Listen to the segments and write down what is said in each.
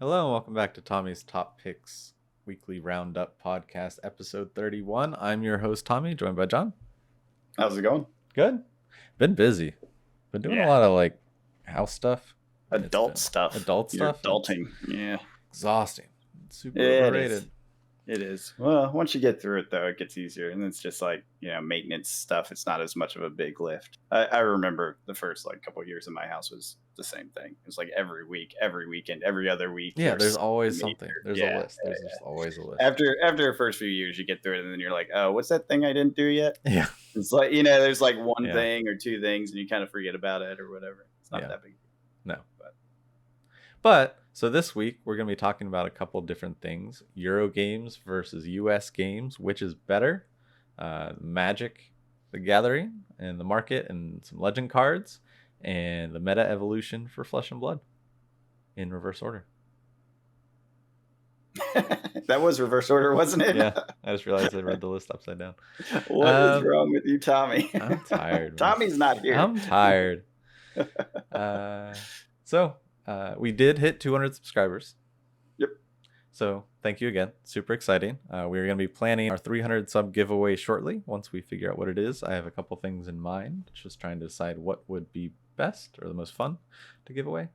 Hello and welcome back to Tommy's Top Picks Weekly Roundup Podcast, episode 31. I'm your host, Tommy, joined by John. How's it going? Good. Been busy. Been doing a lot of house stuff. Adult stuff. You're adulting. Yeah. Exhausting. It's super overrated. It is. Well, once you get through it, though, it gets easier. And it's just maintenance stuff. It's not as much of a big lift. I remember the first couple of years in my house was the same thing. It was every week, every weekend, every other week. Yeah, there's always something. There's a list. There's just always a list. After the first few years, you get through it, and then you're like, oh, what's that thing I didn't do yet? Yeah. It's there's one thing or two things, and you kind of forget about it or whatever. It's not that big. No. But so this week, we're going to be talking about a couple different things. Euro games versus US games. Which is better? Magic, the Gathering, and the market, and some legend cards, and the meta evolution for Flesh and Blood in reverse order. That was reverse order, wasn't it? Yeah, I just realized I read the list upside down. What is wrong with you, Tommy? I'm tired. Tommy's not here. I'm tired. We did hit 200 subscribers. Yep. So thank you again. Super exciting. We're going to be planning our 300 sub giveaway shortly. Once we figure out what it is, I have a couple things in mind. Just trying to decide what would be best or the most fun to give away.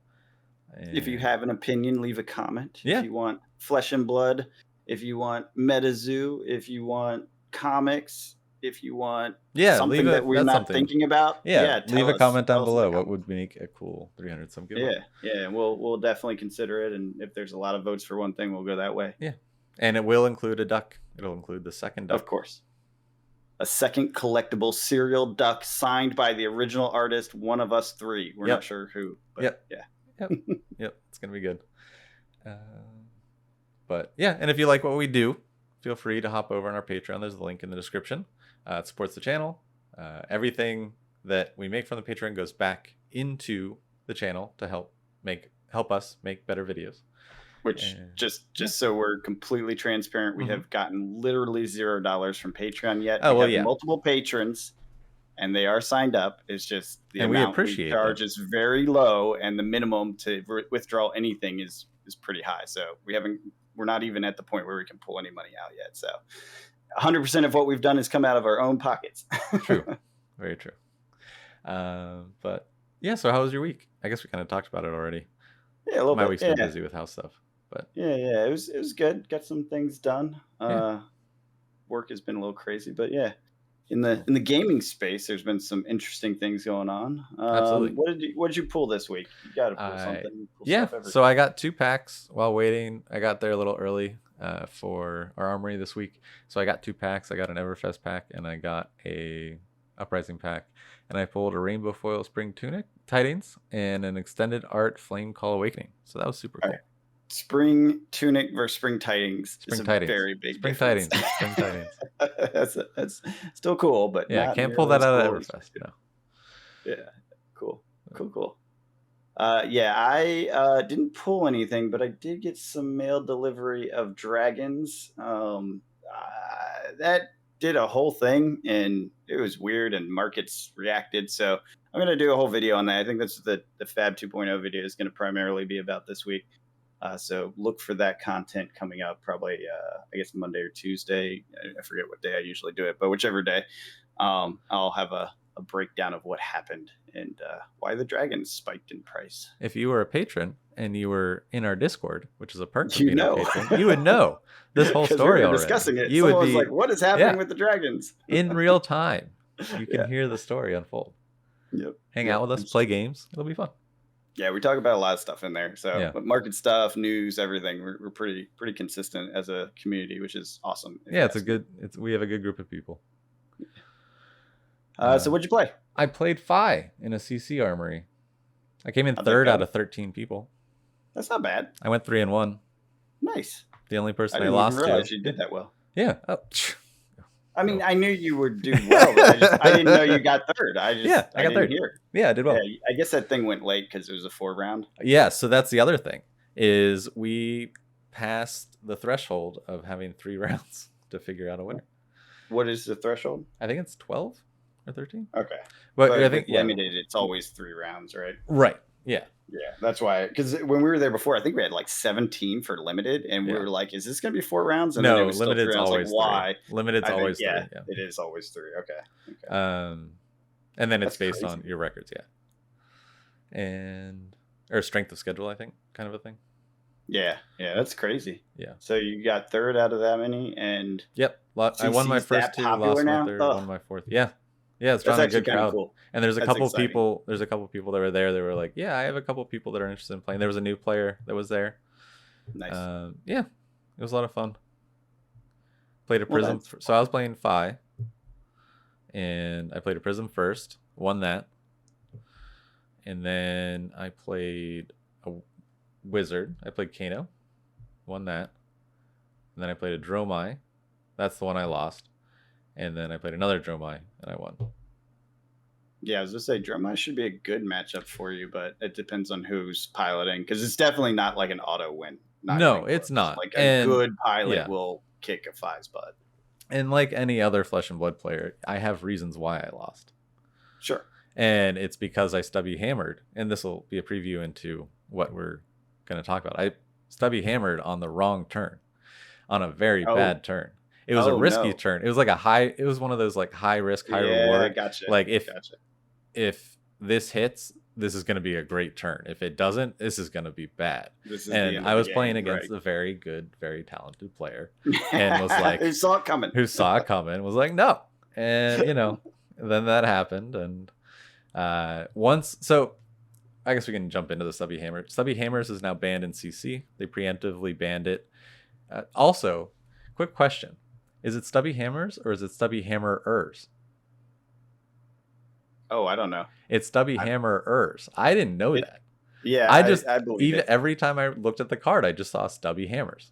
And if you have an opinion, leave a comment. Yeah. If you want Flesh and Blood, if you want MetaZoo, if you want comics, if you want something that we're not thinking about, leave a comment down below. What would make a cool 300 sub giveaway? Yeah, we'll definitely consider it, and if there's a lot of votes for one thing, we'll go that way. Yeah, and it will include a duck. It'll include the second duck, of course. A second collectible cereal duck signed by the original artist, one of us three. We're not sure who. But Yep. It's gonna be good. And if you like what we do, feel free to hop over on our Patreon. There's a link in the description. It supports the channel. Everything that we make from the Patreon goes back into the channel to help us make better videos. Which just so we're completely transparent, we have gotten literally $0 from Patreon yet. We have multiple patrons, and they are signed up. It's just the amount we charge is very low, and the minimum to withdraw anything is pretty high. So we're not even at the point where we can pull any money out yet. So 100% of what we've done has come out of our own pockets. True. Very true. So how was your week? I guess we kind of talked about it already. Yeah, a little bit. My week's been busy with house stuff. But it was good. Got some things done. Work has been a little crazy, but in the gaming space, there's been some interesting things going on. Absolutely. What did you pull this week? You got to pull something. So I got 2 packs while waiting. I got there a little early for our armory this week. So I got 2 packs. I got an Everfest pack and I got a Uprising pack. And I pulled a Rainbow Foil Spring Tunic Tidings and an Extended Art Flame Call Awakening. So that was super cool. Right. Spring Tunic versus Spring Tidings. Very big Spring difference. Spring Tidings. That's still cool, but I can't pull that out of Everfest. No. Yeah, cool. I didn't pull anything, but I did get some mail delivery of dragons. That did a whole thing, and it was weird, and markets reacted. So I'm going to do a whole video on that. I think that's the Fab 2.0 video is going to primarily be about this week. So look for that content coming up probably, I guess, Monday or Tuesday. I forget what day I usually do it, but whichever day, I'll have a breakdown of what happened and why the dragons spiked in price. If you were a patron and you were in our Discord, which is a perk of being a patron, you would know this whole story already. Discussing it. You would be like, what is happening with the dragons? In real time. You can hear the story unfold. Yep. Hang out with us, play games. It'll be fun. Yeah, we talk about a lot of stuff in there. So market stuff, news, everything. We're pretty consistent as a community, which is awesome. Yeah, we have a good group of people. So what'd you play? I played Fi in a CC armory. I came in third out of 13 people. That's not bad. I went 3-1. Nice. The only person I lost to. I didn't realize you did that well. Yeah. Oh. I mean, I knew you would do well, but I didn't know you got third. I got third. Yeah, I did well. Yeah, I guess that thing went late because it was a 4-round. Yeah, so that's the other thing, is we passed the threshold of having 3 rounds to figure out a winner. What is the threshold? I think it's 12 or 13. Okay. But I think limited, it's always 3 rounds, right? Right. Yeah. Yeah, that's why. Because when we were there before, I think we had like 17 for limited, and we Yeah. were like, "Is this going to be 4 rounds?" And then it No, was still 3 limited's rounds. Like, always three. why? Limited's I think, always yeah, three. Yeah. it is always three. Okay, okay, And then it's that's based on crazy. your records. Yeah. And or strength of schedule, I think, kind of a thing. Yeah, yeah, that's crazy. Yeah. So you got third out of that many, and Yep. I won my CC's first that two, popular lost my now. third, Oh, won my fourth. Yeah. Yeah, it's that's drawing a actually good kind of crowd. cool. And there's a That's couple exciting. people that were there. They were like, "Yeah, I have a couple people that are interested in playing." There was a new player that was there. Nice. Yeah, it was a lot of fun. Played a Well, prism, that's so I was playing Phi, and I played a prism first, won that, and then I played a wizard. I played Kano, won that, and then I played a Dromai. That's the one I lost, and then I played another Dromai and I won. yeah. I was gonna say Drumline should be a good matchup for you, but it depends on who's piloting because it's definitely not like an auto win. Not No, even it's close. not, Like a and good pilot yeah, will kick a Phi's butt. and like any other Flesh and Blood player, I have reasons why I lost. Sure. And it's because I stubby hammered, and this will be a preview into what we're going to talk about. I stubby hammered on the wrong turn, on a very Oh, bad turn. It was a oh risky no. turn. It was one of those like high risk, high Yeah, reward. gotcha. Like Gotcha. if this hits, this is going to be a great turn. If it doesn't, this is going to be bad. This is the And end I of the was playing game, against right? a very good, very talented player, and was like, Who saw it coming? who saw it coming, was like, no, and then that happened, and once so I guess we can jump into the stubby hammer. Stubby hammers is now banned in CC. They preemptively banned it. Also, quick question: is it stubby hammers or is it stubby hammerers? Oh, I don't know. It's stubby hammerers. I didn't know that. Yeah, I believe Even it. every time I looked at the card, I just saw stubby hammers.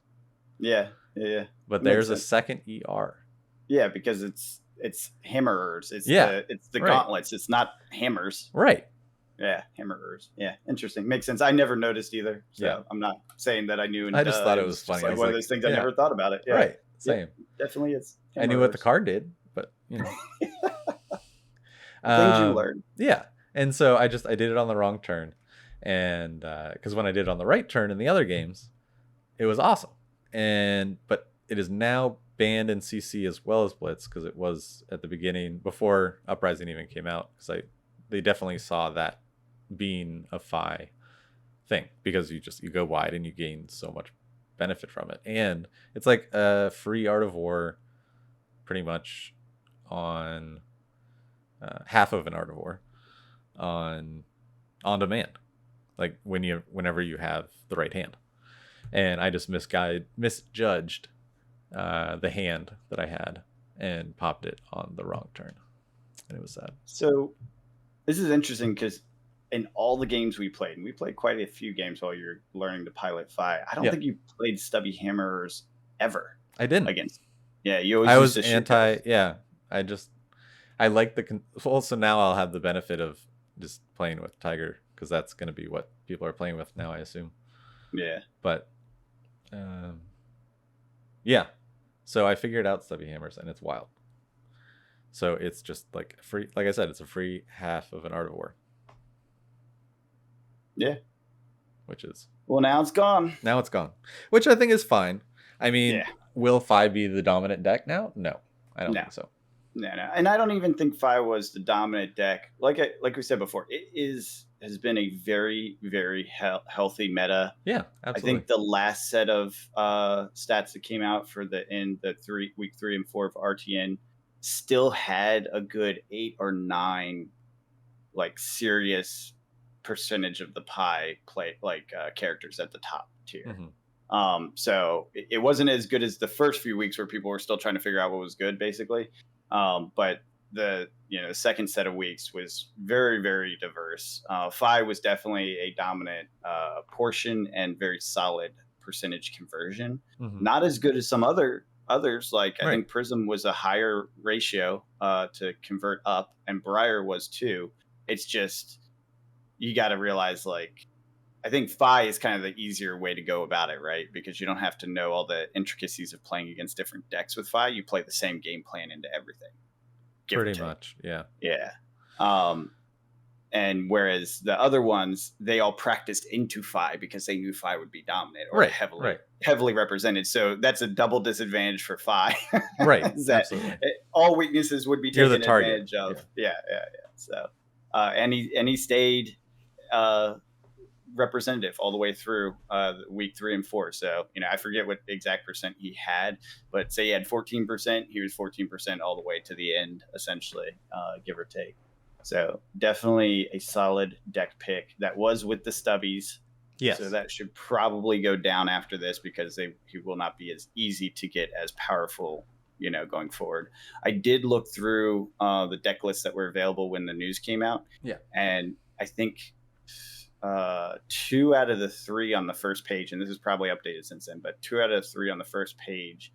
Yeah, yeah. But Makes there's a sense. second ER. Yeah, because it's hammerers. Yeah, it's the right. gauntlets. It's not hammers. Right. Yeah, hammerers. Yeah, interesting. Makes sense. I never noticed either. So Yeah. I'm not saying that I knew. I just thought it was just funny. I like was one of like, those things I yeah, never thought about it. Yeah, right. Same. definitely it's. I knew what the hammerers. card did, but Things you learn. Yeah. And so I did it on the wrong turn. And because when I did it on the right turn in the other games, it was awesome. But it is now banned in CC as well as Blitz, because it was at the beginning before Uprising even came out, because they definitely saw that being a Phi thing, because you go wide and you gain so much benefit from it. And it's like a free Art of War pretty much on half of an Art of War on demand, like whenever you have the right hand. And I just misjudged the hand that I had and popped it on the wrong turn, and it was sad. So this is interesting because in all the games we played, and we played quite a few games while you're learning to pilot Phi, I don't think you played stubby hammers ever. I didn't. Against. Yeah, you always. I was anti. Yeah, I like the. So now I'll have the benefit of just playing with Tiger, because that's going to be what people are playing with now, I assume. Yeah. But, yeah. So I figured out stubby hammers, and it's wild. So it's just like free. Like I said, it's a free half of an Art of War. Yeah. Which is. Well, now it's gone. Now it's gone, which I think is fine. I mean, will Phi be the dominant deck now? No, I don't think so. No, and I don't even think Phi was the dominant deck. Like we said before, has been a very, very healthy meta. Yeah, absolutely. I think the last set of stats that came out for week 3 and 4 of RTN still had a good 8 or 9 like serious percentage of the pie characters at the top tier. Mm-hmm. So it wasn't as good as the first few weeks where people were still trying to figure out what was good, basically. But the second set of weeks was very, very diverse. Phi was definitely a dominant portion and very solid percentage conversion. Mm-hmm. Not as good as some others. Like I think Prism was a higher ratio to convert up, and Briar was too. It's just you got to realize, like, I think Phi is kind of the easier way to go about it, right? Because you don't have to know all the intricacies of playing against different decks with Phi. You play the same game plan into everything. Pretty much, yeah. Yeah. And whereas the other ones, they all practiced into Fi because they knew Fi would be dominant or Right. heavily Right. heavily represented. So that's a double disadvantage for Fi. Right. Is that Absolutely. all weaknesses would be You're the taken target. advantage of. Yeah. Yeah, yeah, yeah. So and he stayed uh, representative all the way through week 3 and 4. So, I forget what exact percent he had, but say he had 14%, he was 14% all the way to the end, essentially, give or take. So, definitely a solid deck pick that was with the stubbies. So, Yes. that should probably go down after this because he will not be as easy to get as powerful. Going forward, I did look through the deck lists that were available when the news came out, Yeah. and I think 2 out of the 3 on the first page, and this is probably updated since then, but 2 out of 3 on the first page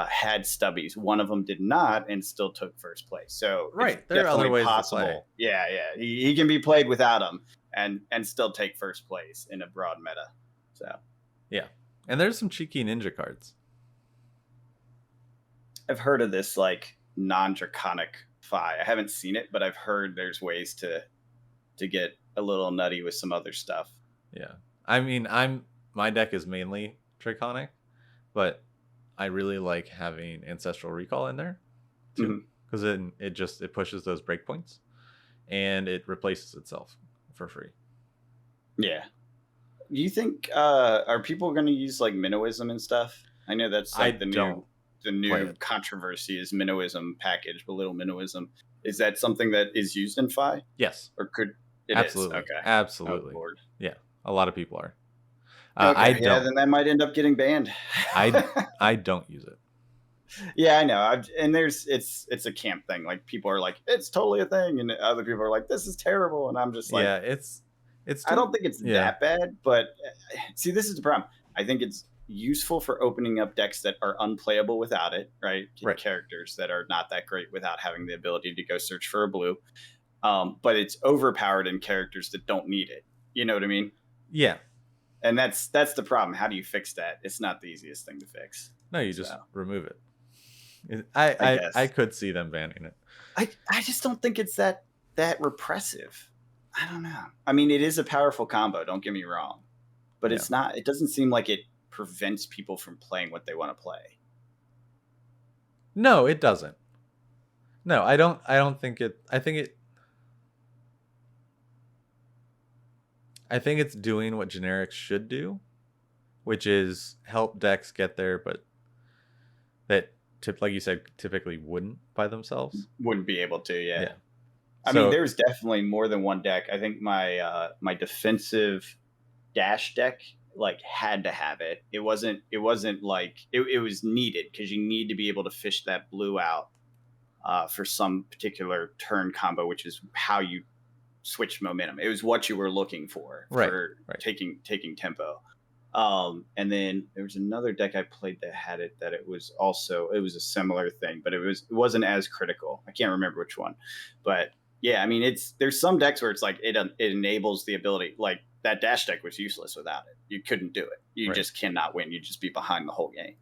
had stubbies. One of them did not and still took first place. So it's Right. There are other definitely ways to play. possible. Yeah, yeah. He can be played without them and still take first place in a broad meta. So Yeah. And there's some cheeky ninja cards. I've heard of this like non-draconic Fi. I haven't seen it, but I've heard there's ways to get a little nutty with some other stuff. Yeah. I mean, my deck is mainly Draconic, but I really like having Ancestral Recall in there too, because it pushes those breakpoints, and it replaces itself for free. Yeah. Do you think are people going to use like Minnowism and stuff? I know that's like the new controversy is Minnowism package, but little Minnowism. Is that something that is used in Fi? Yes. Or could it Absolutely. is? Okay. Absolutely. Oh, Lord. Yeah. A lot of people are. Okay. I don't. Yeah, then that might end up getting banned. I don't use it. Yeah, I know. And it's a camp thing. Like people are like, it's totally a thing, and other people are like, this is terrible, and I'm just like, yeah, it's. I don't think it's that bad, but see, this is the problem. I think it's useful for opening up decks that are unplayable without it, right? Characters that are not that great without having the ability to go search for a blue. But it's overpowered in characters that don't need it. You know what I mean? Yeah. And that's the problem. How do you fix that? It's not the easiest thing to fix. No, you just remove it. I could see them banning it. I just don't think it's that repressive. I don't know. I mean, it is a powerful combo. Don't get me wrong, but it's not. It doesn't seem like it prevents people from playing what they want to play. No, it doesn't. No, I don't think it. I think it's doing what generics should do, which is help decks get there, but that, like you said, typically wouldn't by themselves. Wouldn't be able to, yeah. I mean, there's definitely more than one deck. I think my my defensive dash deck like had to have it. It wasn't like it was needed because you need to be able to fish that blue out for some particular turn combo, which is how you switch momentum. It was what you were looking for taking tempo. And then there was another deck I played that had it that it was a similar thing, but it wasn't as critical. I can't remember which one, but yeah, I mean, there's some decks where it's like it enables the ability. Like that dash deck was useless without it. You couldn't do it. You just cannot win. You'd just be behind the whole game.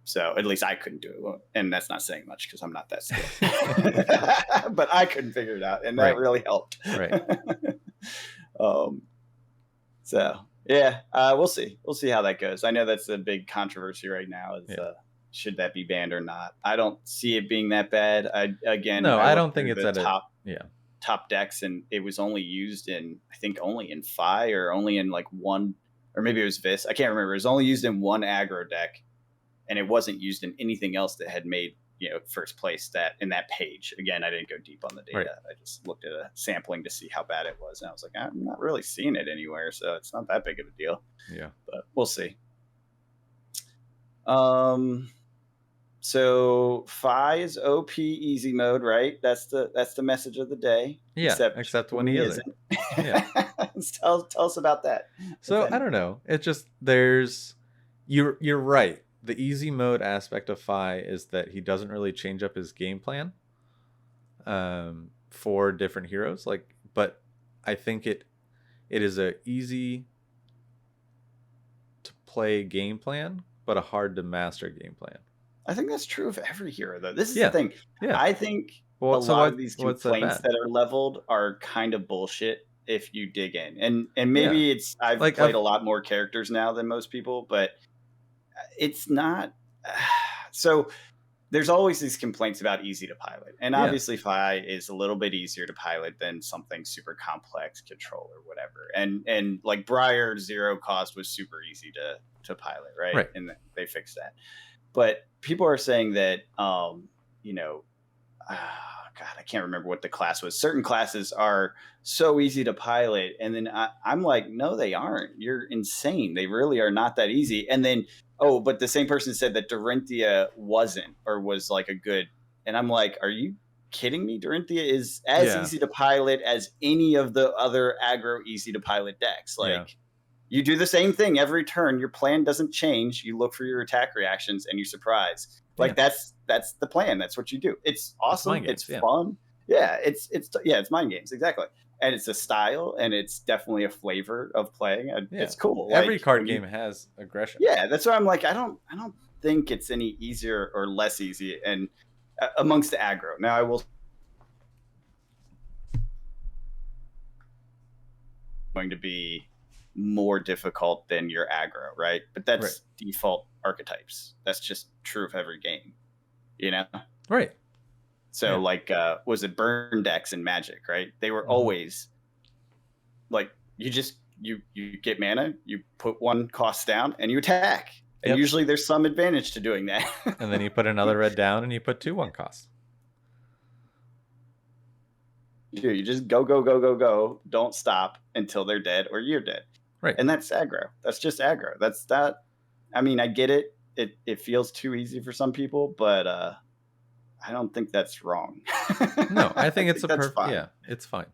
So at least I couldn't do it, and that's not saying much because I'm not that skilled. But I couldn't figure it out, and that really helped. Right. So yeah, we'll see. We'll see how that goes. I know that's a big controversy right now. Should that be banned or not? I don't see it being that bad. I don't think it's at top decks, and it was only used in only in Fi or only in like one, or maybe it was Vis. I can't remember. It was only used in one aggro deck, and it wasn't used in anything else that had made first place in that page. Again, I didn't go deep on the data. Right. I just looked at a sampling to see how bad it was, and I was like, I'm not really seeing it anywhere, so it's not that big of a deal. Yeah, but we'll see. So Fi is OP easy mode, right? That's the message of the day. Yeah, except when he isn't. Yeah. tell us about that. So I don't know. It's just you're right. The easy mode aspect of Fi is that he doesn't really change up his game plan for different heroes. But I think it is a easy to play game plan, but a hard to master game plan. I think that's true of every hero, though. This is the thing. Yeah. I think Well, a so lot of these what's that complaints bad? that are leveled are kind of bullshit if you dig in. And Yeah. maybe it's I've Like played I've a lot more characters now than most people, but it's not so there's always these complaints about easy to pilot. And yeah. obviously Fi is a little bit easier to pilot than something super complex control or whatever. And like Briar zero cost was super easy to pilot, right? Right. And they fixed that. But people are saying that you know, God, I can't remember what the class was. Certain classes are so easy to pilot, and then I'm like, no, they aren't. You're insane. They really are not that easy. And then, oh, but the same person said that Dorinthia wasn't or was like a good, and I'm like, are you kidding me? Dorinthia is as Yeah. easy to pilot as any of the other aggro easy to pilot decks. Yeah. Like you do the same thing every turn. Your plan doesn't change. You look for your attack reactions and you surprise. Yeah. Like that's the plan. That's what you do. It's It's awesome. mind It's games. Yeah. fun. Yeah, it's mind games exactly, and it's a style, and it's definitely a flavor of playing. Yeah. It's cool. Every Like card when you, game has aggression. yeah, that's why I'm like, I don't think it's any easier or less easy, and amongst the aggro. Now I will going to be more difficult than your aggro, right? But that's Right. default archetypes. That's just true of every game, you know? Right. So Yeah. like was it burn decks in Magic, right? They were Mhm. always like you get mana, you put one cost down and you attack. And Yep. usually there's some advantage to doing that. And then you put another red down and you put 2/1 costs. You just go, go, go, go, go. Don't stop until they're dead or you're dead. Right. And that's aggro. That's just aggro. That's that. I mean, I get it. It feels too easy for some people, but I don't think that's wrong. No, I think it's that's fine. yeah, it's fine.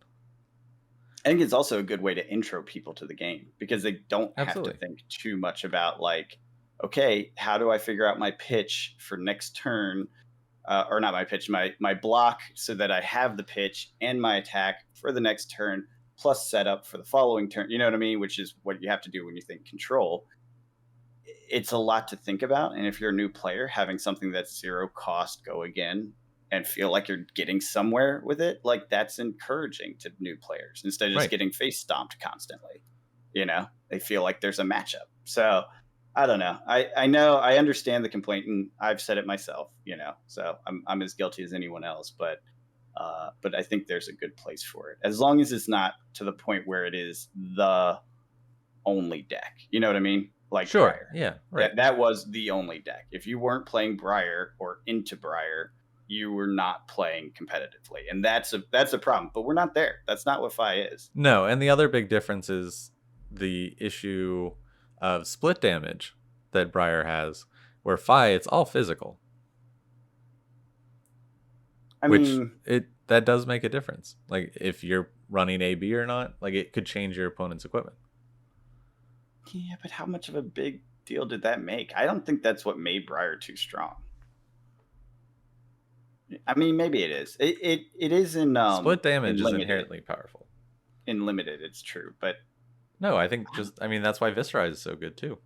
I think it's also a good way to intro people to the game because they don't have Absolutely. to think too much about like, okay, how do I figure out my pitch for next turn? Or not my pitch, my block, so that I have the pitch and my attack for the next turn, plus setup for the following turn. You know what I mean? Which is what you have to do when you think control. It's a lot to think about, and if you're a new player, having something that's zero cost go again and feel like you're getting somewhere with it, like that's encouraging to new players instead of just Right. getting face stomped constantly. You know, they feel like there's a matchup. So I don't know. I know I understand the complaint, and I've said it myself. You know, so I'm as guilty as anyone else. But I think there's a good place for it as long as it's not to the point where it is the only deck. You know what I mean? Like Sure. Briar. Yeah. Right. That was the only deck. If you weren't playing Briar or into Briar, you were not playing competitively, and that's a problem. But we're not there. That's not what Fi is. No, and the other big difference is the issue of split damage that Briar has, where Fi it's all physical. I which mean, that does make a difference. Like if you're running AB or not, like it could change your opponent's equipment. yeah, but how much of a big deal did that make? I don't think that's what made Briar too strong. I mean, maybe it is. It is in Split damage in is limited. inherently powerful. In limited, it's true, but no, I think that's why Viscerize is so good too.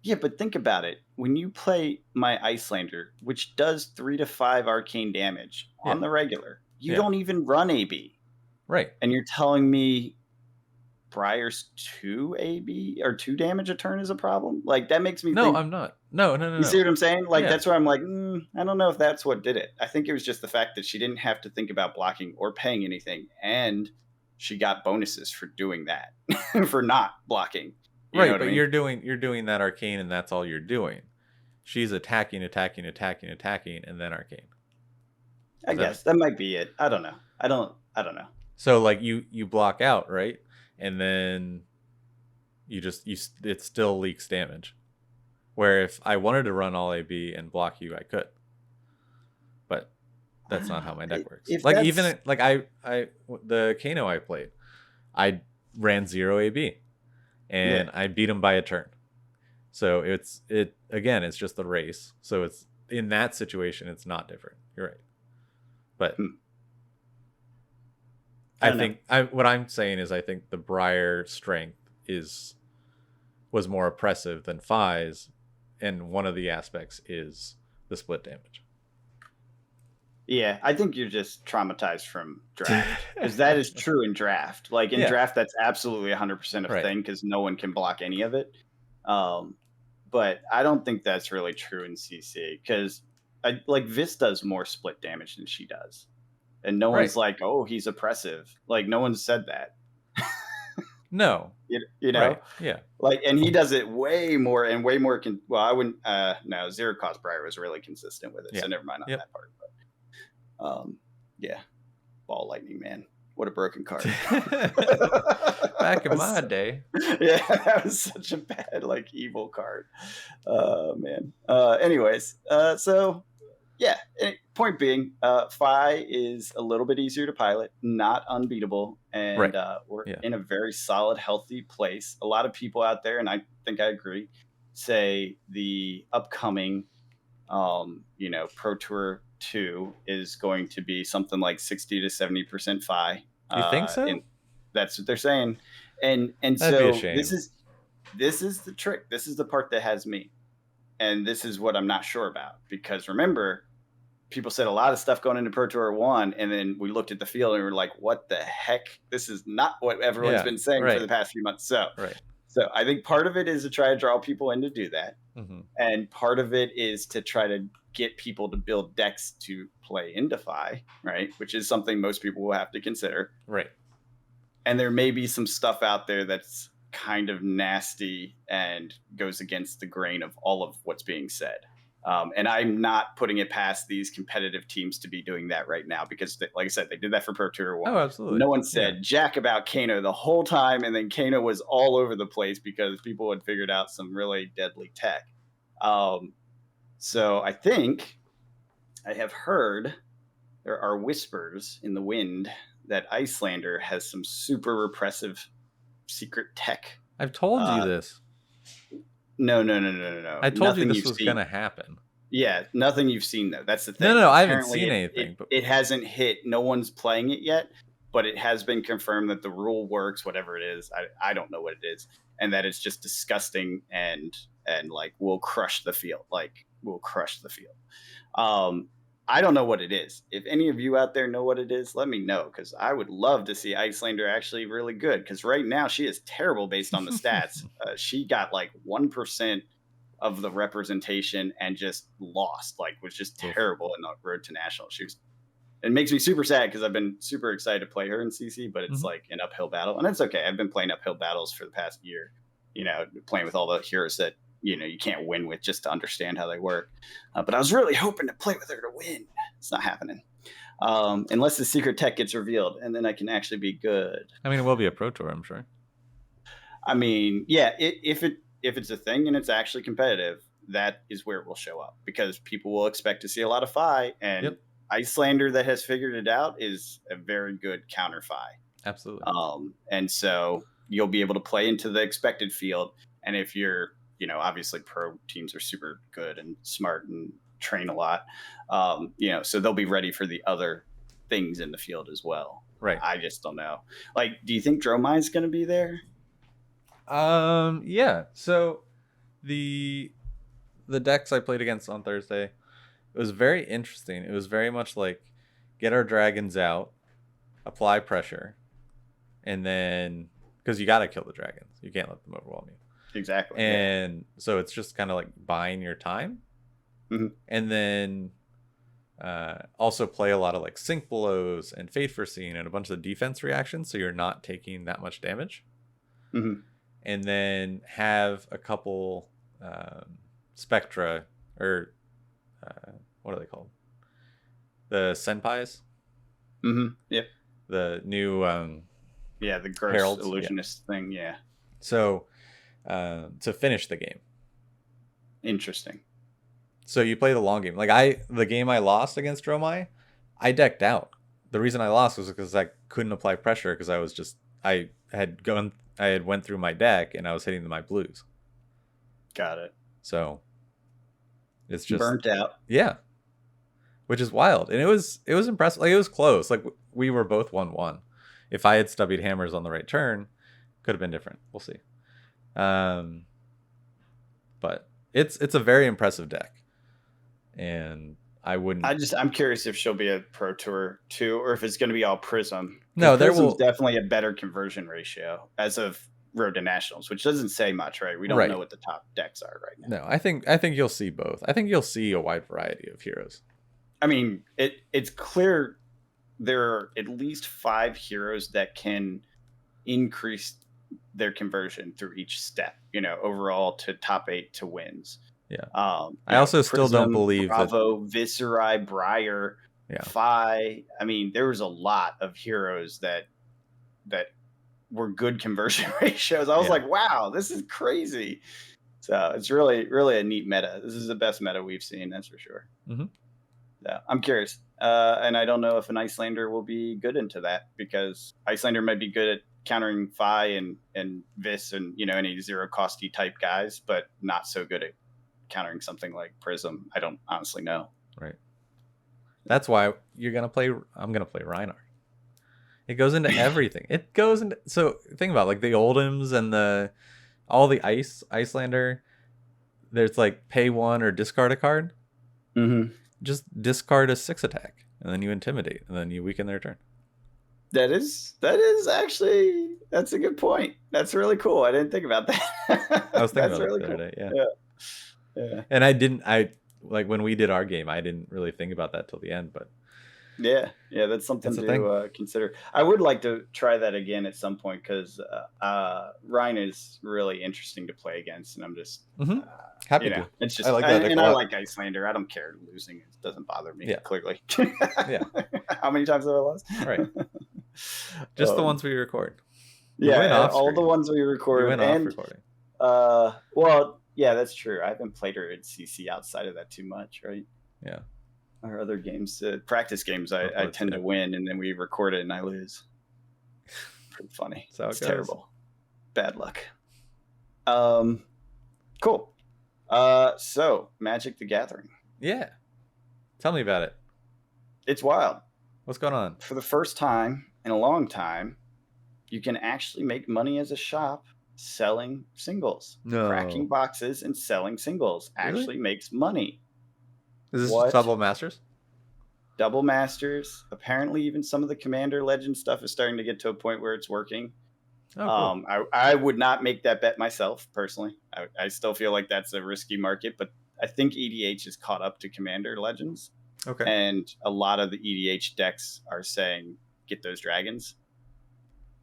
Yeah, but think about it. When you play my Icelander, which does 3 to 5 arcane damage on the regular, you don't even run AB. Right. And you're telling me Briar's 2 AB or 2 damage a turn is a problem? Like, that makes me think. No, I'm not. No. You see what I'm saying? Like, Yeah. that's where I'm like, I don't know if that's what did it. I think it was just the fact that she didn't have to think about blocking or paying anything. And she got bonuses for doing that, for not blocking. You right, know what but I mean? you're doing that arcane, and that's all you're doing. She's attacking, and then arcane. I guess that might be it. I don't know. I don't know. So like you block out, right? And then it still leaks damage. Where if I wanted to run all AB and block you, I could. But that's not how my deck works. Like even like the Kano I played, I ran 0 AB and I beat him by a turn. So it's just the race. So it's in that situation it's not different. You're right. But I think what I'm saying is I think the Briar strength was more oppressive than Fi's, and one of the aspects is the split damage. Yeah, I think you're just traumatized from draft because that is true in draft. Like in Yeah, draft, that's absolutely 100% a right. thing because no one can block any of it. Um, but I don't think that's really true in CC because like Vis does more split damage than she does, and no Right. one's like, "Oh, he's oppressive." Like no one said that. No. You know, Right. Yeah. like, and he does it way more and way more. Well, I wouldn't. No, zero cost Briar was really consistent with it, Yeah. so never mind on Yep. that part. Yeah, Ball Lightning Man. What a broken card. Back in my Was- day. yeah, that was such a bad, like, evil card. Oh, man. Anyways, so yeah, point being, Phi is a little bit easier to pilot, not unbeatable, and Right. we're Yeah. in a very solid, healthy place. A lot of people out there, and I think I agree, say the upcoming Pro Tour 2 is going to be something like 60 to 70% Phi. You think And so? that's what they're saying. And That'd be a so this shame. is this is the trick. This is the part that has me. And this is what I'm not sure about. Because remember, people said a lot of stuff going into Pro Tour 1, and then we looked at the field and we were like, what the heck? This is not what everyone's Yeah. been saying for the Right. past few months. So Right. so I think part of it is to try to draw people in to do that. Hmm. And part of it is to try to get people to build decks to play into Phi, right? Which is something most people will have to consider. Right. And there may be some stuff out there that's kind of nasty and goes against the grain of all of what's being said. And I'm not putting it past these competitive teams to be doing that right now because, like I said, they did that for Pro Tour 1. Oh, absolutely. No one Yeah. said jack about Kano the whole time, and then Kano was all over the place because people had figured out some really deadly tech. So I think I have heard there are whispers in the wind that Icelander has some super repressive secret tech. I've told you Uh, this. no. I told you Nothing this you've was seen. gonna happen. Yeah, nothing you've seen though. That's the No, thing. no, no. I haven't Apparently, seen it anything, but it hasn't hit. No one's playing it yet, but it has been confirmed that the rule works. Whatever it is, I don't know what it is, and that it's just disgusting and like will crush the field. Like will crush the field. Um, I don't know what it is. If any of you out there know what it is, let me know because I would love to see Icelander actually really good. Because right now she is terrible based on the stats. She got like 1% of the representation and just lost. Like was just oof. terrible in the road to national. She was. It makes me super sad because I've been super excited to play her in CC, but it's Mhm. like an uphill battle, and it's okay. I've been playing uphill battles for the past year. Playing with all the heroes that you can't win with just to understand how they work. But I was really hoping to play with her to win. It's not happening unless the secret tech gets revealed, and then I can actually be good. I mean, it will be a pro tour, I'm sure. I mean, yeah, if it's a thing and it's actually competitive, that is where it will show up because people will expect to see a lot of Phi, and Yep. Icelander that has figured it out is a very good counter Phi. Absolutely. And so you'll be able to play into the expected field. And if you're, obviously pro teams are super good and smart and train a lot, so they'll be ready for the other things in the field as well. Right. I just don't know. Like, do you think Dromai's going to be there? Yeah. So the decks I played against on Thursday, it was very interesting. It was very much like get our dragons out, apply pressure, and then because you got to kill the dragons, you can't let them overwhelm you. Exactly. And so it's just kind of like buying your time, and then also play a lot of like sync blows and fate foreseen and a bunch of defense reactions, so you're not taking that much damage. And then have a couple spectra or what are they called? The senpais. Yep. The new the gross heralds, illusionist thing. Yeah. So to finish the game. Interesting. So you play the long game. Like the game I lost against Dromai, I decked out. The reason I lost was because I couldn't apply pressure because I had went through my deck and I was hitting my blues. Got it. So it's just burnt out. Yeah. Which is wild. And it was impressive. Like it was close. Like we were both 1-1. If I had stubbied hammers on the right turn, could have been different. We'll see. But it's a very impressive deck. And I wouldn't. I'm curious if she'll be a Pro Tour too, or if it's going to be all Prism. Because No, there Prism's will. definitely a better conversion ratio as of Road to Nationals, which doesn't say much, right? We don't know Right. what the top decks are right now. No, I think you'll see both. I think you'll see a wide variety of heroes. I mean, it's clear there are at least 5 heroes that can increase their conversion through each step, overall to top 8 to wins. Yeah. I also still don't believe Bravo, Viscerai, Briar, Yeah. Phi. I mean, there was a lot of heroes that were good conversion ratios. I was like, wow, this is crazy. So it's really, really a neat meta. This is the best meta we've seen, that's for sure. Mm-hmm. Yeah, I'm curious. And I don't know if an Icelander will be good into that, because Icelander might be good at countering Phi and Vis and, any zero costy type guys, but not so good at countering something like Prism. I don't honestly know. Right. That's why I'm gonna play Reinhardt. It goes into everything. It goes into, so think about like the Oldims and all the Icelander. There's like pay 1 or discard a card. Mm-hmm. Just discard a 6 attack, and then you intimidate, and then you weaken their turn. That is actually, that's a good point. That's really cool. I didn't think about that. I was thinking about it the other day. Yeah. And I like when we did our game, I didn't really think about that till the end, but yeah, that's something to consider. I would like to try that again at some point, because Ryan is really interesting to play against, and I'm just happy to. It's just I like that, and I like Icelander. I don't care losing; it doesn't bother me. Yeah. Clearly. Yeah. How many times have I lost? Right. Just the ones we record. All the ones we record. We went off recording. Well, yeah, that's true. I haven't played her in CC outside of that too much, right? Yeah. Our other games, practice games, I tend to win, and then we record it and I lose. Pretty funny. So it's terrible. Bad luck. Cool. So Magic the Gathering. Yeah. Tell me about it. It's wild. What's going on? For the first time in a long time, you can actually make money as a shop selling singles. No. Cracking boxes and selling singles actually makes money. Is this Double Masters? Double Masters. Apparently, even some of the Commander Legend stuff is starting to get to a point where it's working. Oh, cool. I would not make that bet myself, personally. I still feel like that's a risky market, but I think EDH is caught up to Commander Legends. Okay. And a lot of the EDH decks are saying, get those dragons.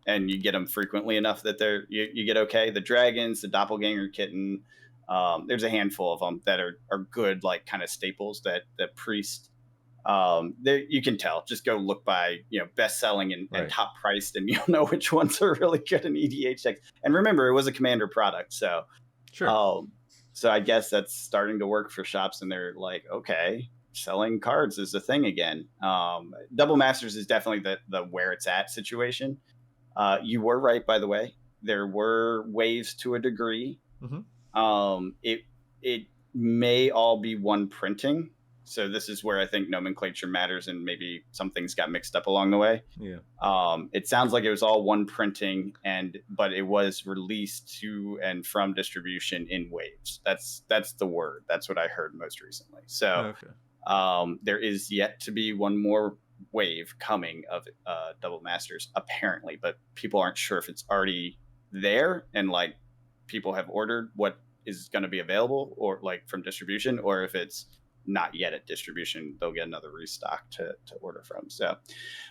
And you get them frequently enough that you get okay. The dragons, the Doppelganger Kitten, there's a handful of them that are good, like kind of staples that Priest. You can tell. Just go look by best selling and top priced, and you'll know which ones are really good in EDH decks. And remember, it was a Commander product, so sure. So I guess that's starting to work for shops, and they're like, okay, selling cards is a thing again. Double Masters is definitely the where it's at situation. You were right, by the way. There were waves to a degree. Mm-hmm. It may all be one printing. So this is where I think nomenclature matters, and maybe some things got mixed up along the way. Yeah. It sounds like it was all one printing, but it was released to and from distribution in waves. That's the word. That's what I heard most recently. So there is yet to be one more wave coming of Double Masters, apparently, but people aren't sure if it's already there and like people have ordered what is going to be available or like from distribution, or if it's not yet at distribution, they'll get another restock to order from. So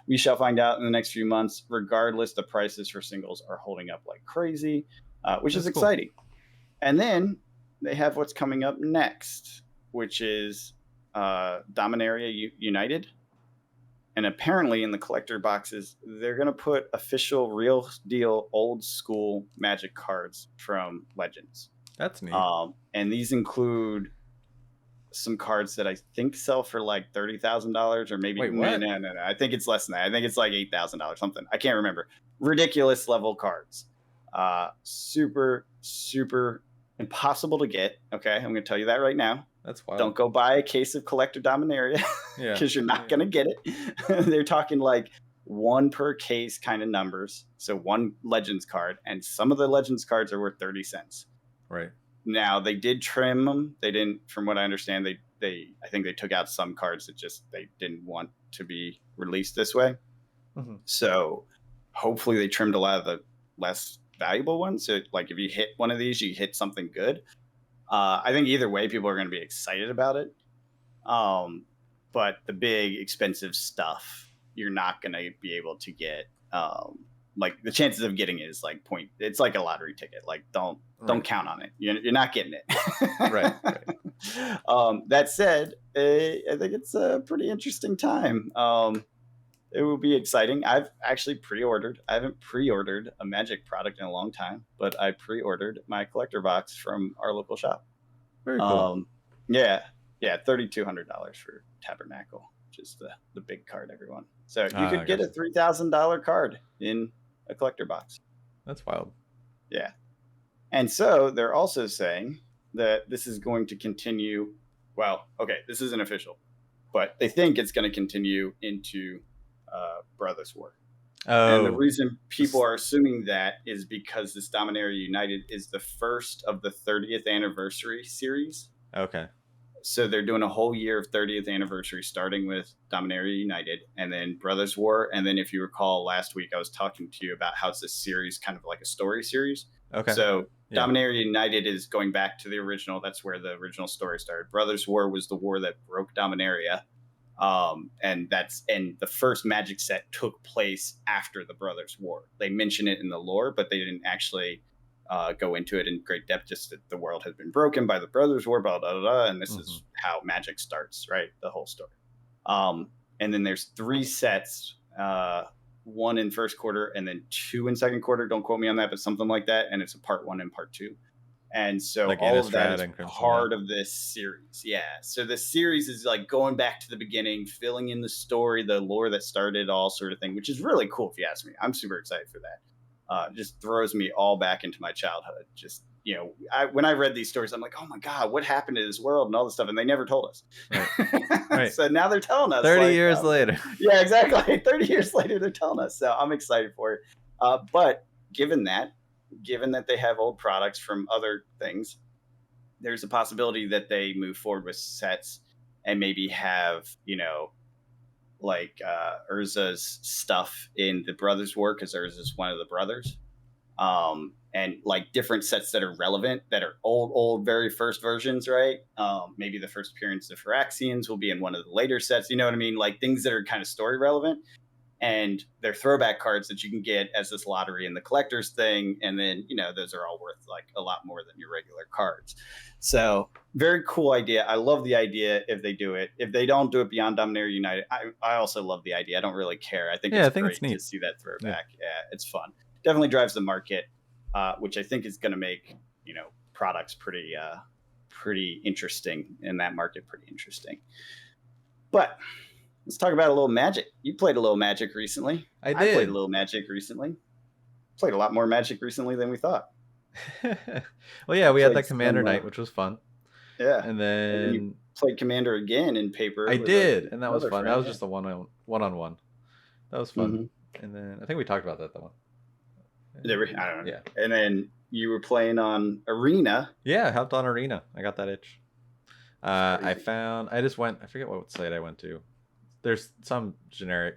we shall find out in the next few months. Regardless, the prices for singles are holding up like crazy, which is exciting. Cool. And then they have what's coming up next, which is Dominaria United. And apparently in the collector boxes, they're going to put official real deal old school Magic cards from Legends. That's neat. And these include some cards that I think sell for like $30,000 or maybe. Wait, what? No. I think it's less than that. I think it's like $8,000 something. I can't remember. Ridiculous level cards. Super, super impossible to get. Okay, I'm going to tell you that right now. That's wild. Don't go buy a case of Collector Dominaria because you're not going to get it. They're talking like one per case kind of numbers. So one Legends card, and some of the Legends cards are worth 30 cents. Right. Now, they did trim them. They didn't, from what I understand, I think they took out some cards that just they didn't want to be released this way. Hmm. So hopefully they trimmed a lot of the less valuable ones. So like if you hit one of these, you hit something good. I think either way, people are going to be excited about it. Um, but the big expensive stuff, you're not going to be able to get. Like the chances of getting it is like point. It's like a lottery ticket. Like don't Right. count on it. You're not getting Right. it. Right. That said, I think it's a pretty interesting time. It will be exciting. I've actually pre-ordered. I haven't pre-ordered a Magic product in a long time, but I pre-ordered my collector box from our local shop. Very cool. Um, yeah, yeah, $3,200 for Tabernacle, which is the big card, everyone. So you I could get a guess $3,000 card in a collector box. that's wild. Yeah, and so they're also saying that this is going to continue. Well, okay, this isn't official, but they think it's going to continue into Brothers War. And the Oh, reason people this, are assuming that is because this Dominaria United is the first of the 30th anniversary series. okay. So they're doing a whole year of 30th anniversary, starting with Dominaria United and then Brothers War. And then if you recall last week, I was talking to you about how it's a series, kind of like a story series. Okay. So Yeah. Dominaria United is going back to the original. That's where the original story started. Brothers War was the war that broke Dominaria. And the first Magic set took place after the Brothers War. They mention it in the lore, but they didn't actually go into it in great depth. Just that the world has been broken by the Brothers War, blah blah blah, blah, and this is how Magic starts, right? The whole story. And then there's 3 sets, one in first quarter and then 2 in second quarter. Don't quote me on that, but something like that. And it's a part 1 and part 2. And so Like all of that Innistrad is and Crimson part Land. of this series. Yeah. So the series is like going back to the beginning, filling in the story, the lore that started all sort of thing, which is really cool if you ask me. I'm super excited for that. Just throws me all back into my childhood. Just, when I read these stories, I'm like, oh my God, what happened to this world and all this stuff? And they never told us. Right. Right. So now they're telling us. 30 like, years later. Yeah, exactly. 30 years later, they're telling us. So I'm excited for it. But given that they have old products from other things, there's a possibility that they move forward with sets and maybe have, like Urza's stuff in the Brothers War, because Urza's one of the brothers. And like different sets that are relevant, that are old, very first versions, right? Maybe the first appearance of Phyrexians will be in one of the later sets. You know what I mean? Like things that are kind of story relevant. And they're throwback cards that you can get as this lottery and the collector's thing. And then, those are all worth like a lot more than your regular cards. So very cool idea. I love the idea if they do it. If they don't do it beyond Dominaria United, I also love the idea. I don't really care. I think Yeah, I it's think great it's neat. to see that throwback. Yeah, it's fun. Definitely drives the market, which I think is going to make, products pretty interesting in that market, pretty interesting. But let's talk about a little Magic. You played a little Magic recently. I I played did. a little Magic recently. Played a lot more Magic recently than we thought. Well, yeah, we had that Played Commander some, night, which was fun. Yeah. And And then you then played Commander again in paper. I with did, and that was another fun. friend, That was yeah. just a one-on-one. That was fun. And then I think we talked about that one. I don't know. Yeah. And then you were playing on Arena. Yeah, I hopped on Arena. I got that itch. I Crazy. forget what site I went to. There's some generic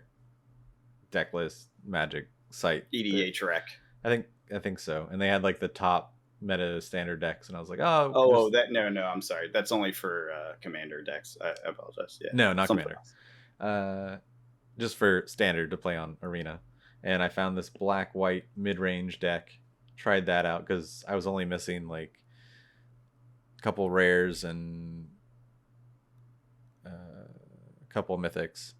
deck list Magic site. EDH Rec. I think so. And they had like the top meta standard decks, and I was like, oh, Oh, no, I'm sorry. That's only for Commander decks. I apologize. Yeah. no, not Something Commander. else. Just for standard to play on Arena. And I found this black-white mid-range deck. Tried that out because I was only missing like a couple rares and a couple mythics.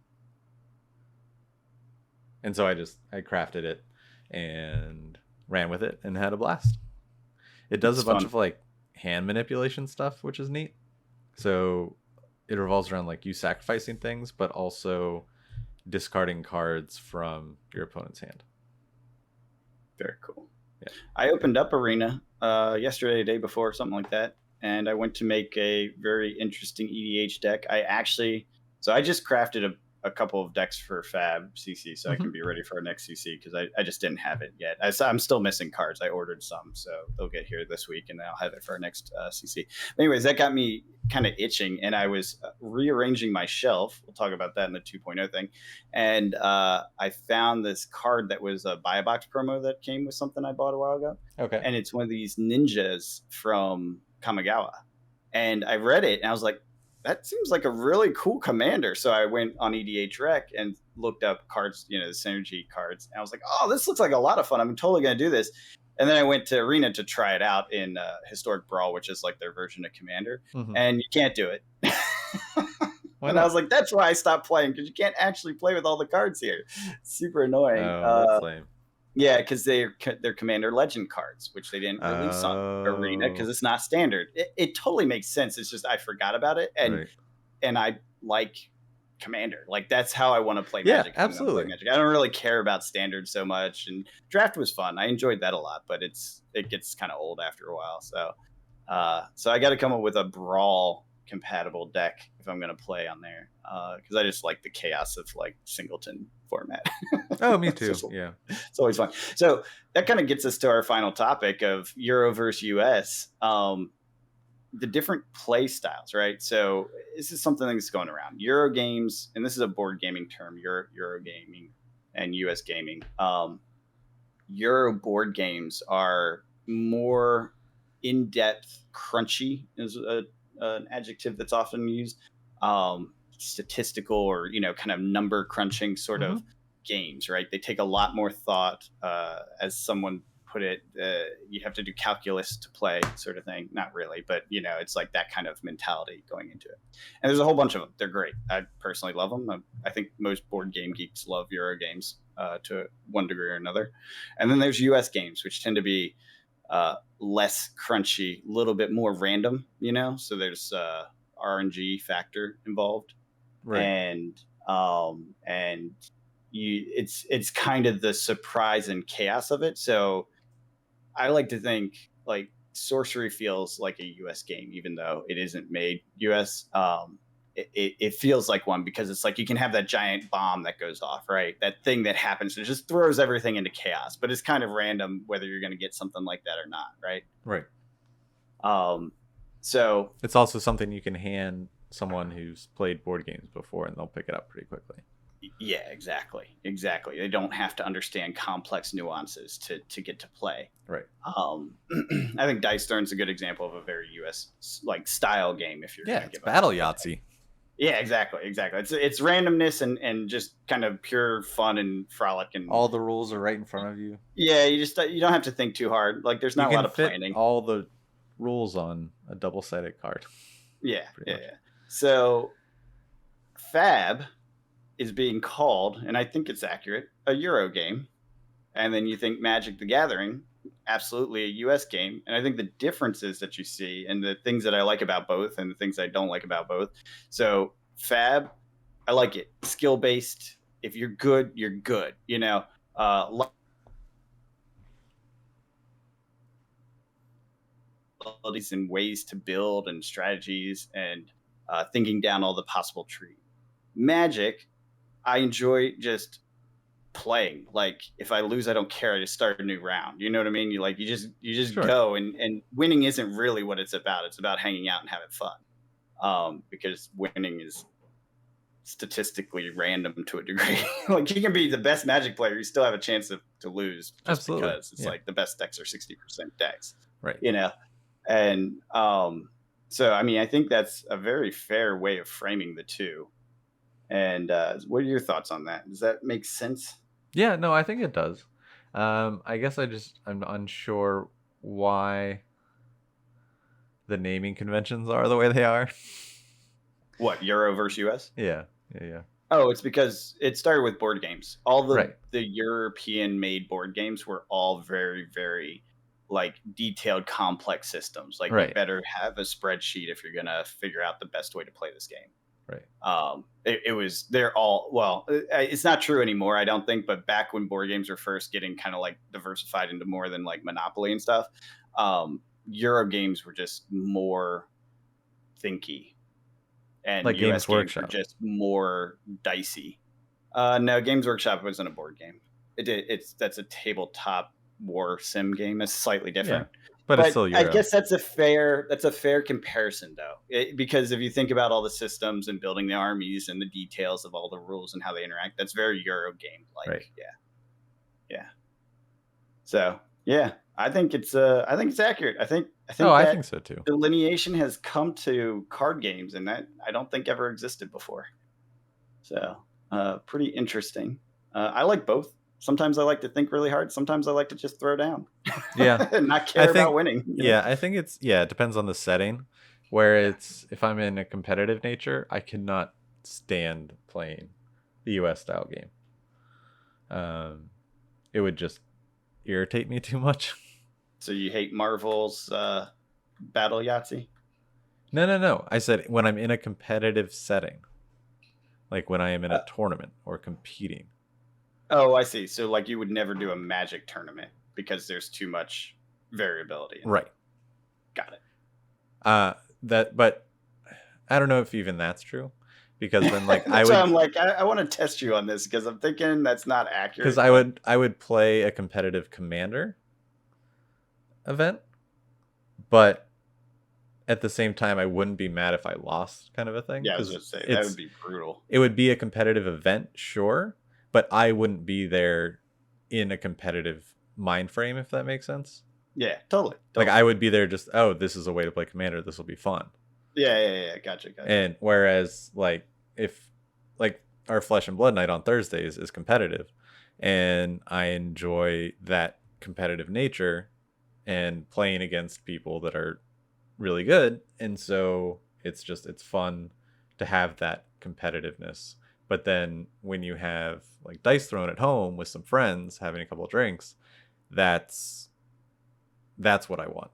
And so I crafted it and ran with it and had a blast. It does It's a bunch fun. of like hand manipulation stuff, which is neat. So it revolves around like you sacrificing things, but also discarding cards from your opponent's hand. Very cool. Yeah. I opened up Arena yesterday, day before, something like that, and I went to make a very interesting EDH deck. I just crafted a couple of decks for Fab CC, so I can be ready for our next CC, because I just didn't have it yet. I'm still missing cards. I ordered some, so they'll get here this week, and then I'll have it for our next CC. But anyways, that got me kind of itching, and I was rearranging my shelf. We'll talk about that in the 2.0 thing. And I found this card that was a buy a box promo that came with something I bought a while ago. Okay. And it's one of these ninjas from Kamigawa. And I read it and I was like, that seems like a really cool commander. So I went on EDH Rec and looked up cards, the synergy cards. And I was like, oh, this looks like a lot of fun. I'm totally going to do this. And then I went to Arena to try it out in Historic Brawl, which is like their version of Commander. Mm-hmm. And you can't do it. Why and not? I was like, that's why I stopped playing, because you can't actually play with all the cards here. It's super annoying. Oh, that's lame. Yeah, because they're Commander Legend cards, which they didn't release on Arena because it's not standard. It totally makes sense. It's just I forgot about it, and I like Commander. Like, that's how I want to play Magic. Yeah, absolutely. I don't really care about standard so much, and Draft was fun. I enjoyed that a lot, but it gets kind of old after a while. So I got to come up with a Brawl compatible deck if I'm going to play on there, because I just like the chaos of like singleton format. Oh, me too. Yeah, it's always fun. So that kind of gets us to our final topic of Euro versus US. The different play styles, right? So this is something that's going around. Euro games, and this is a board gaming term, Euro gaming and US gaming. Euro board games are more in-depth, crunchy is an adjective that's often used. Statistical or kind of number crunching sort of games, right? They take a lot more thought. As someone put it, you have to do calculus to play, sort of thing. Not really, but it's like that kind of mentality going into it. And there's a whole bunch of them. They're great. I personally love them. I think most board game geeks love Euro games to one degree or another. And then there's US games, which tend to be less crunchy, a little bit more random, so there's RNG factor involved. right. And it's kind of the surprise and chaos of it. So I like to think like Sorcery feels like a US game, even though it isn't made US. It feels like one because it's like you can have that giant bomb that goes off, right? That thing that happens and just throws everything into chaos, but it's kind of random whether you're going to get something like that or not, right? Right. So it's also something you can hand someone who's played board games before and they'll pick it up pretty quickly. Yeah, exactly. They don't have to understand complex nuances to get to play. Right. I think Dice Throw's a good example of a very US like style game. If you're it's battle Yahtzee. Yeah, exactly. It's randomness and just kind of pure fun and frolic, and all the rules are right in front of you. Yeah, you don't have to think too hard. Like, there's not a lot of planning. All the rules on a double-sided card. Yeah. So Fab is being called, and I think it's accurate, a Euro game. And then you think Magic the Gathering, absolutely a US game. And I think the differences that you see and the things that I like about both and the things I don't like about both. So Fab, I like it. Skill-based. If you're good, you're good. Abilities and ways to build and strategies and thinking down all the possible tree. Magic, I enjoy just playing. Like, if I lose, I don't care. I just start a new round. You know what I mean? You just Sure. go, and winning isn't really what it's about. It's about hanging out and having fun. Because winning is statistically random to a degree. Like, you can be the best Magic player, you still have a chance to lose. Just Absolutely. Because it's like the best decks are 60% decks. Right. And so I mean, I think that's a very fair way of framing the two. And what are your thoughts on that? Does that make sense? Yeah, no, I think it does. I guess I'm unsure why the naming conventions are the way they are. What, Euro versus US? Yeah. Oh, it's because it started with board games. All the European-made board games were all very, very like detailed, complex systems. Like, you better have a spreadsheet if you're gonna figure out the best way to play this game. Right. They're all, well, it's not true anymore, I don't think, but back when board games were first getting kind of like diversified into more than like Monopoly and stuff, Euro games were just more thinky. And like US Games Workshop were just more dicey. No, Games Workshop wasn't a board game. That's a tabletop war sim game. It's slightly different. But it's But still I Euro. guess that's a fair comparison, though, because if you think about all the systems and building the armies and the details of all the rules and how they interact, that's very Euro game like. Right. Yeah, yeah. So yeah, I think it's accurate. I Oh, think I think that so too. delineation has come to card games, and that I don't think ever existed before. So pretty interesting. I like both. Sometimes I like to think really hard. Sometimes I like to just throw down Yeah. and not I care about think winning. yeah, I think it depends on the setting. Where Yeah. it's if I'm in a competitive nature, I cannot stand playing the US style game. It would just irritate me too much. So you hate Marvel's Battle Yahtzee? No. I said when I'm in a competitive setting, like when I am in a Uh, tournament or competing. oh, I see. So like you would never do a Magic tournament because there's too much variability in it. Right. Got it. But I don't know if even that's true, because then like That's why I'm like, I want to test you on this because I'm thinking that's not accurate. I would play a competitive commander event, but at the same time I wouldn't be mad if I lost, kind of a thing, Yeah, I was because going to say that would be brutal. it would be a competitive event, sure, but I wouldn't be there in a competitive mind frame, if that makes sense. Yeah, totally. Like I would be there just, oh, this is a way to play commander, this will be fun. Yeah. Gotcha. And whereas like if like our Flesh and Blood night on Thursdays is competitive, and I enjoy that competitive nature and playing against people that are really good, and so it's fun to have that competitiveness. But then when you have like dice thrown at home with some friends having a couple of drinks, that's what I want.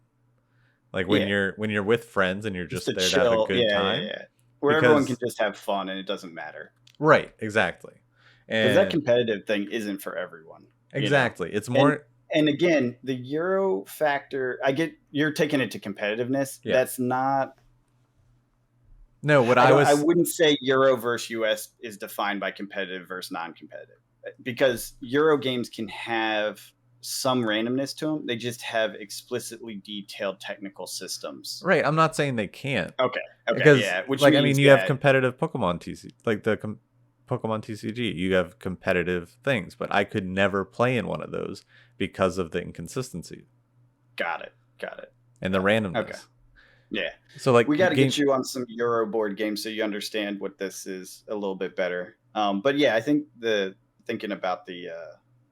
Like when Yeah. you're with friends and you're Just just to there to have a chill. good time. Yeah. Where everyone can just have fun and it doesn't matter. Right, exactly. Because that And competitive thing isn't for everyone. exactly. It's And more and again, the Euro factor, I get you're taking it to competitiveness. yeah. That's not No, what I wouldn't say Euro versus US is defined by competitive versus non-competitive. Because Euro games can have some randomness to them. They just have explicitly detailed technical systems. right. I'm not saying they can't. Okay. Because Yeah. Which like means you have competitive Pokemon TC, like the Pokemon TCG. You have competitive things, but I could never play in one of those because of the inconsistency. Got it. And the randomness. Okay. Yeah. So like we got to get you on some Euro board games so you understand what this is a little bit better. But yeah, I think thinking about the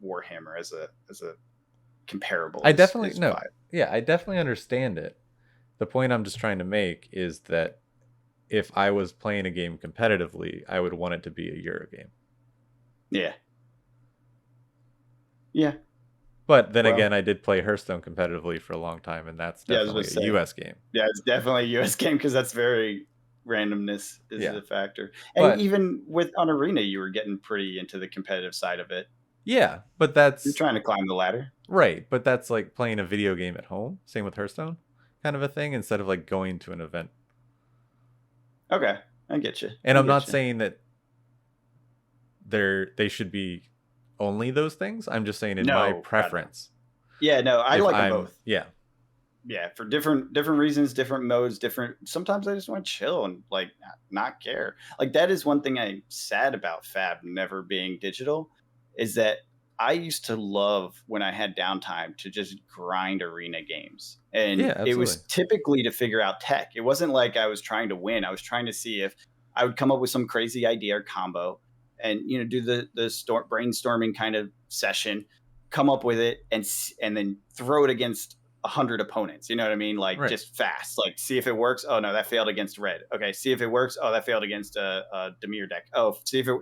Warhammer as a comparable. I definitely is no. fine. Yeah, I definitely understand it. The point I'm just trying to make is that if I was playing a game competitively, I would want it to be a Euro game. Yeah. Yeah. But then again, I did play Hearthstone competitively for a long time, and that's definitely a US game. Yeah, it's definitely a US game because that's very randomness is a factor. And But even on Arena, you were getting pretty into the competitive side of it. Yeah, but that's you're trying to climb the ladder. Right, but that's like playing a video game at home. Same with Hearthstone, kind of a thing, instead of like going to an event. Okay, I get you. And I'm not saying that they should be only those things. I'm just saying in my preference. Yeah, no, I like them both. Yeah. Yeah, for different reasons, different modes, different. Sometimes I just want to chill and like not care. Like that is one thing I'm sad about Fab never being digital, is that I used to love when I had downtime to just grind arena games. And it was typically to figure out tech. It wasn't like I was trying to win. I was trying to see if I would come up with some crazy idea or combo and, do the brainstorming kind of session, come up with it and then throw it against 100 opponents. You know what I mean? Like just fast, like see if it works. Oh no, that failed against red. Okay. See if it works. Oh, that failed against a Demir deck. Oh, see if it,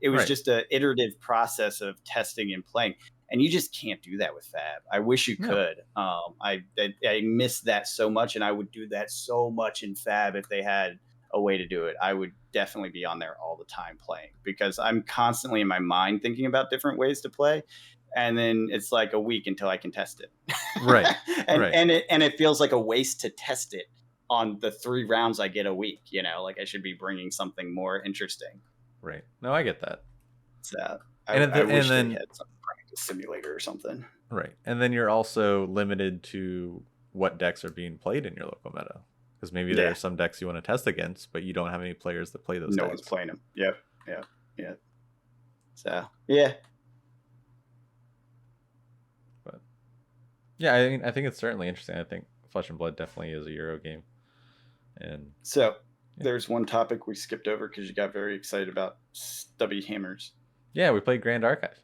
it was just an iterative process of testing and playing. And you just can't do that with Fab. I wish you could. I miss that so much. And I would do that so much in Fab if they had a way to do it. I would definitely be on there all the time playing because I'm constantly in my mind thinking about different ways to play. And then it's like a week until I can test it. Right. and it feels like a waste to test it on the 3 rounds I get a week. Like I should be bringing something more interesting. Right. No, I get that. So I wish they had some practice simulator or something. Right. And then you're also limited to what decks are being played in your local meta. Because maybe there Yeah. are some decks you want to test against, but you don't have any players that play those No decks. one's playing them. Yep. So yeah. But yeah, I mean, I think it's certainly interesting. I think Flesh and Blood definitely is a Euro game. And so there's one topic we skipped over because you got very excited about stubby hammers. Yeah, we played Grand Archive.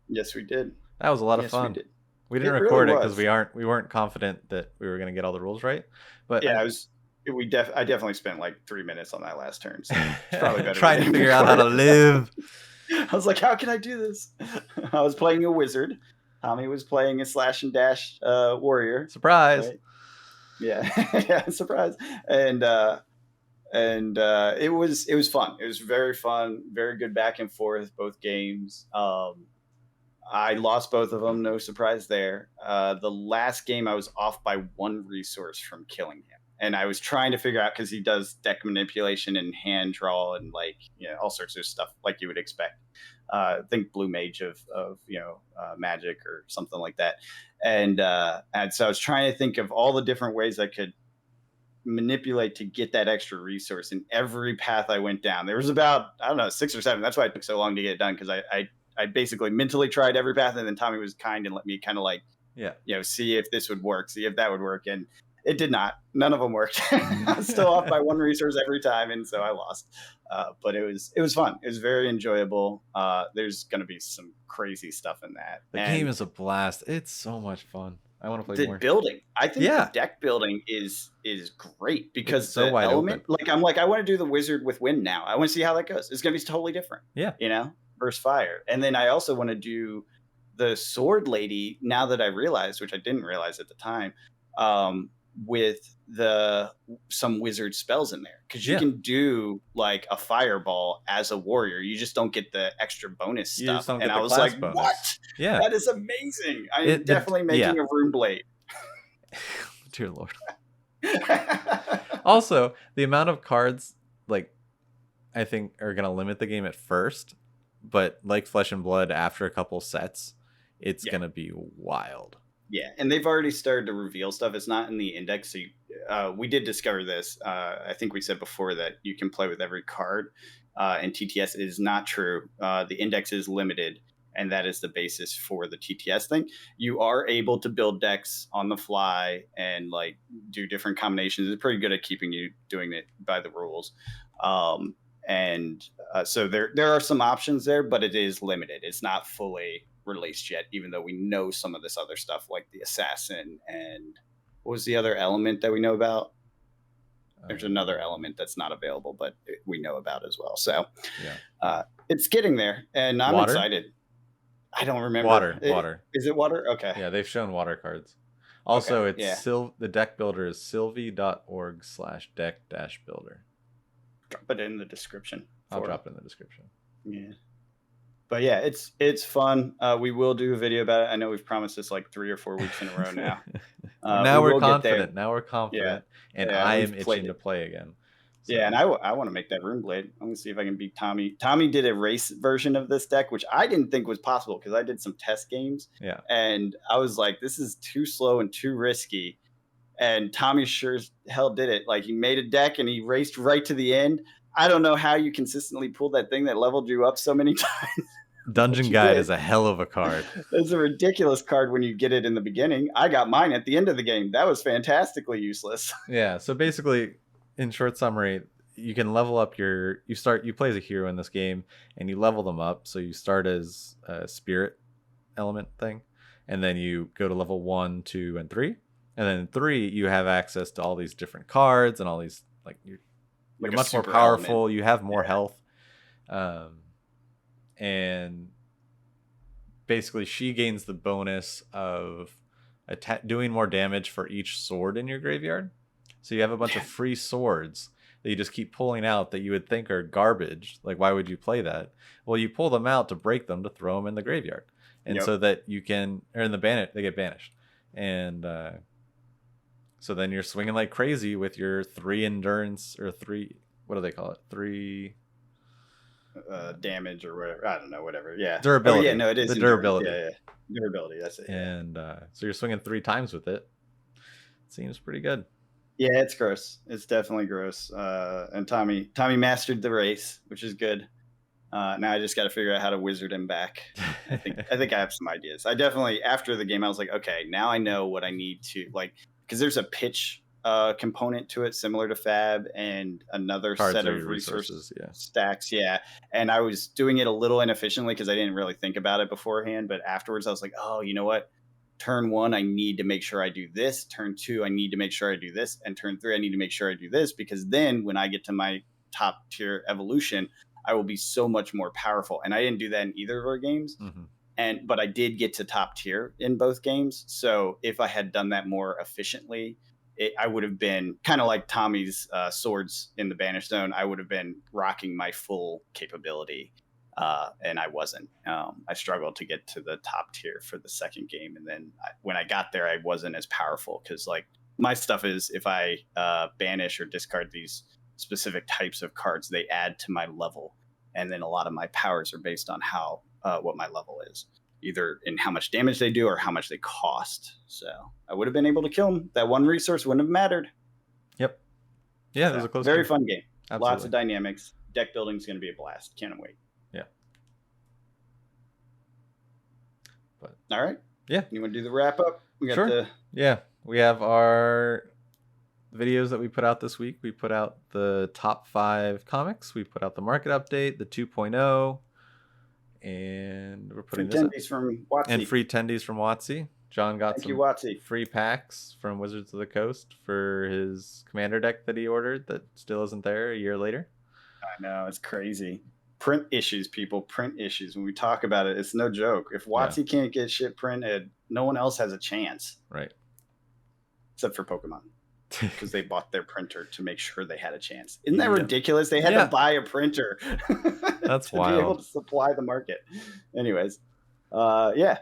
Yes, we did. That was a lot of Yes, fun. we did. We didn't It record really it because was. we weren't confident that we were going to get all the rules right. But Yeah, I definitely spent like 3 minutes on that last turn. So it's probably better. trying to figure out how to live. I was like, how can I do this? I was playing a wizard. Tommy was playing a slash and dash warrior. Surprise. Right? Yeah, yeah, surprise. And it was fun. It was very fun, very good back and forth, both games. I lost both of them, no surprise there. The last game I was off by 1 resource from killing him. And I was trying to figure out, because he does deck manipulation and hand draw and like, all sorts of stuff like you would expect. Think Blue Mage of Magic or something like that. And so I was trying to think of all the different ways I could manipulate to get that extra resource. In every path I went down, there was about, I don't know, 6 or 7. That's why it took so long to get it done, because I basically mentally tried every path, and then Tommy was kind and let me kind of like, see if this would work, see if that would work. And it did not. None of them worked. I was still off by 1 resource every time, and so I lost. But it was fun. It was very enjoyable. There's going to be some crazy stuff in that. The game is a blast. It's so much fun. I want to play more. The building, I think the deck building is great, because it's so the wide element, open. I want to do the wizard with wind now. I want to see how that goes. It's going to be totally different. Yeah. Versus fire. And then I also want to do the sword lady, now that I realized, which I didn't realize at the time, with some wizard spells in there, because you can do like a fireball as a warrior. You just don't get the extra bonus stuff. And I was like, bonus. What? Yeah, that is amazing. I'm definitely making a rune blade. Dear Lord. Also, the amount of cards, like, I think are going to limit the game at first, but like Flesh and Blood, after a couple sets, it's going to be wild. Yeah, and they've already started to reveal stuff. It's not in the index. So we did discover this. I think we said before that you can play with every card in TTS. It is not true. The index is limited, and that is the basis for the TTS thing. You are able to build decks on the fly and like do different combinations. It's pretty good at keeping you doing it by the rules. So there are some options there, but it is limited. It's not fully released yet, even though we know some of this other stuff, like the assassin, and what was the other element that we know about? There's another element that's not available, but we know about as well. So it's getting there, and I'm excited. I don't remember. Water. Is it water? Okay. Yeah, they've shown water cards. Also, it's the deck builder is sylvie.org/deck-builder. Drop it in the description. I'll drop it in the description. Yeah. But yeah, it's fun. We will do a video about it. I know we've promised this like 3 or 4 weeks in a row now. Now we're confident. And I am itching to play again. So. Yeah, and I want to make that rune blade. I'm going to see if I can beat Tommy. Tommy did a race version of this deck, which I didn't think was possible, because I did some test games. Yeah. And I was like, this is too slow and too risky. And Tommy sure as hell did it. Like, he made a deck and he raced right to the end. I don't know how you consistently pulled that thing that leveled you up so many times. Dungeon Guide is a hell of a card. It's a ridiculous card when you get it in the beginning. I got mine at the end of the game. That was fantastically useless. Yeah, so basically, in short summary, you can level up you play as a hero in this game, and you level them up. So you start as a spirit element thing, and then you go to level 1, 2, and 3. And then in 3, you have access to all these different cards and all these, like, you're much more powerful. Element. You have more health. And basically she gains the bonus of doing more damage for each sword in your graveyard. So you have a bunch of free swords that you just keep pulling out that you would think are garbage. Like, why would you play that? Well, you pull them out to break them, to throw them in the graveyard. And so that you can, or in the they get banished. And so then you're swinging like crazy with your 3 endurance, or 3, what do they call it? 3... damage or whatever. I don't know, whatever. Yeah. Durability. Oh, yeah, no, it is the durability. Yeah. Durability, that's it. And so you're swinging 3 times with it. seems pretty good. Yeah, it's gross. It's definitely gross. And Tommy mastered the race, which is good. Now I just got to figure out how to wizard him back. I think I have some ideas. I definitely after the game I was like, okay, now I know what I need to like because there's a pitch component to it similar to Fab and another Cards set are of your resources, resource yeah. stacks. Yeah, and I was doing it a little inefficiently because I didn't really think about it beforehand. But afterwards, I was like, oh, you know what? Turn one, I need to make sure I do this. Turn two, I need to make sure I do this. And turn three, I need to make sure I do this because then when I get to my top tier evolution, I will be so much more powerful. And I didn't do that in either of our games. But I did get to top tier in both games. So if I had done that more efficiently, I would have been kind of like Tommy's swords in the Banished Zone. I would have been rocking my full capability. And I wasn't. I struggled to get to the top tier for the second game, and then when I got there, I wasn't as powerful because like my stuff is if I banish or discard these specific types of cards, they add to my level, and then a lot of my powers are based on how what my level is, either in how much damage they do or how much they cost. So I would have been able to kill them. That one resource wouldn't have mattered. Yep. Yeah, so, it was a close very game. fun game. Absolutely. Lots of dynamics. Deck building is going to be a blast. Can't wait. Yeah. But all right. Yeah. You want to do the wrap up? We got sure. Yeah. We have our videos that we put out this week. We put out the top 5 comics. We put out the market update, the 2.0, and we're putting free tendies from WotC. And free tendies from WotC. John got Thank some you, WotC. Free packs from Wizards of the Coast for his commander deck that he ordered that still isn't there a year later. I know, it's crazy. Print issues, people. Print issues. When we talk about it, it's no joke. If WotC can't get shit printed, no one else has a chance. Right. Except for Pokemon. Because they bought their printer to make sure they had a chance. Isn't that ridiculous? They had to buy a printer. That's to wild. be able to supply the market. Anyways, yeah.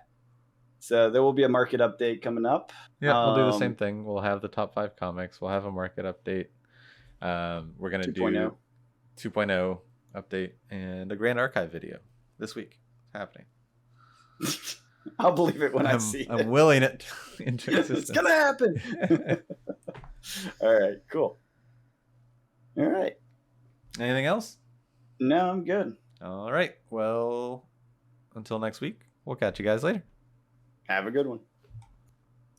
So there will be a market update coming up. Yeah, we'll do the same thing. We'll have the top 5 comics. We'll have a market update. We're going to do 2.0 update and a Grand Archive video this week. It's happening. I'll believe it when I see it. I'm willing it into existence. It's going to happen. All right, cool. All right. Anything else? No, I'm good. All right. Well, until next week, we'll catch you guys later. Have a good one.